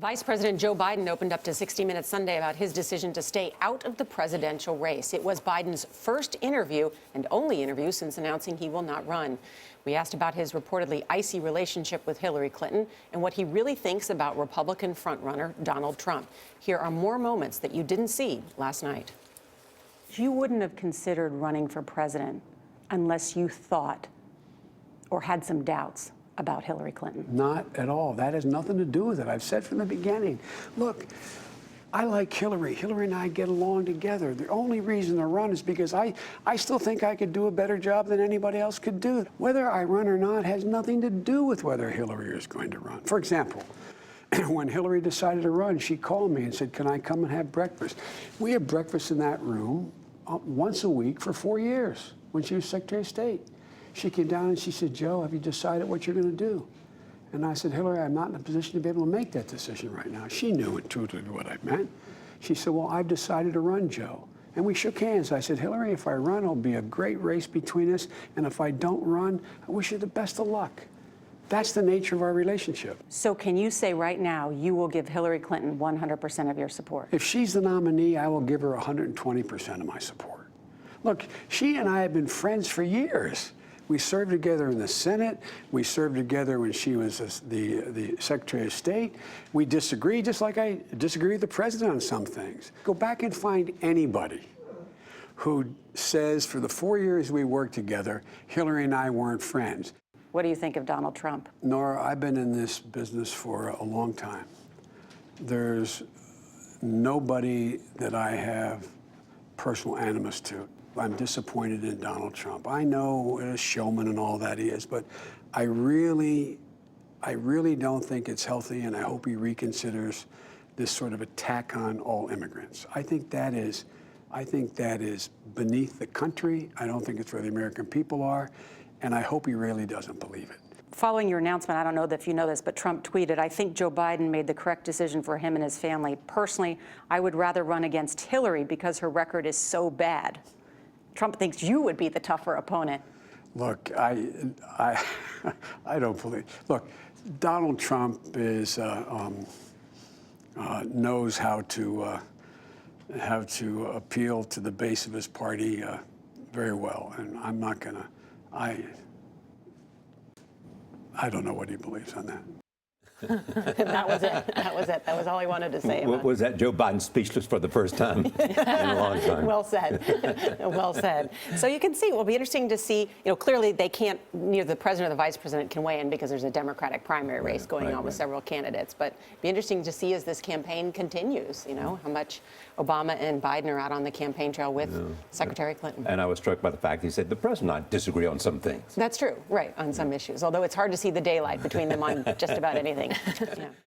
Vice President Joe Biden opened up to 60 Minutes Sunday about his decision to stay out of the presidential race. It was Biden's first interview and only interview since announcing he will not run. We asked about his reportedly icy relationship with Hillary Clinton and what he really thinks about Republican frontrunner Donald Trump. Here are more moments that you didn't see last night. You wouldn't have considered running for president unless you thought or had some doubts about Hillary Clinton. Not at all. That has nothing to do with it. I've said from the beginning, look, I like Hillary. Hillary and I get along together. The only reason to run is because I still think I could do a better job than anybody else could do. Whether I run or not has nothing to do with whether Hillary is going to run. For example, when Hillary decided to run, she called me and said, can I come and have breakfast? We had breakfast in that room once a week for 4 years when she was Secretary of State. She came down and she said, Joe, have you decided what you're going to do? And I said, Hillary, I'm not in a position to be able to make that decision right now. She knew intuitively what I meant. She said, well, I've decided to run, Joe. And we shook hands. I said, Hillary, if I run, it'll be a great race between us. And if I don't run, I wish you the best of luck. That's the nature of our relationship. So can you say right now you will give Hillary Clinton 100% of your support? If she's the nominee, I will give her 120% of my support. Look, she and I have been friends for years. We served together in the Senate. We served together when she was the Secretary of State. We disagree, just like I disagree with the president on some things. Go back and find anybody who says for the 4 years we worked together, Hillary and I weren't friends. What do you think of Donald Trump? Nora, I've been in this business for a long time. There's nobody that I have personal animus to. I'm disappointed in Donald Trump. I know what a showman and all that he is, but I really don't think it's healthy, and I hope he reconsiders this sort of attack on all immigrants. I think that is beneath the country. I don't think it's where the American people are, and I hope he really doesn't believe it. Following your announcement, I don't know if you know this, but Trump tweeted, I think Joe Biden made the correct decision for him and his family. Personally, I would rather run against Hillary because her record is so bad. Trump thinks you would be the tougher opponent. Look, I don't believe. Look, Donald Trump is knows how to appeal to the base of his party very well, and I'm not gonna. I don't know what he believes on that. That was it. That was it. That was all he wanted to say. Was that Joe Biden speechless for the first time in a long time? Well said. Well said. So you can see, it will be interesting to see, clearly they can't, neither the president or the vice president can weigh in because there's a Democratic primary race going on with several candidates. But it'll be interesting to see as this campaign continues, how much Obama and Biden are out on the campaign trail with Secretary Clinton. And I was struck by the fact he said the president and I disagree on some things. That's true, right, on some issues. Although it's hard to see the daylight between them on just about anything. Yeah.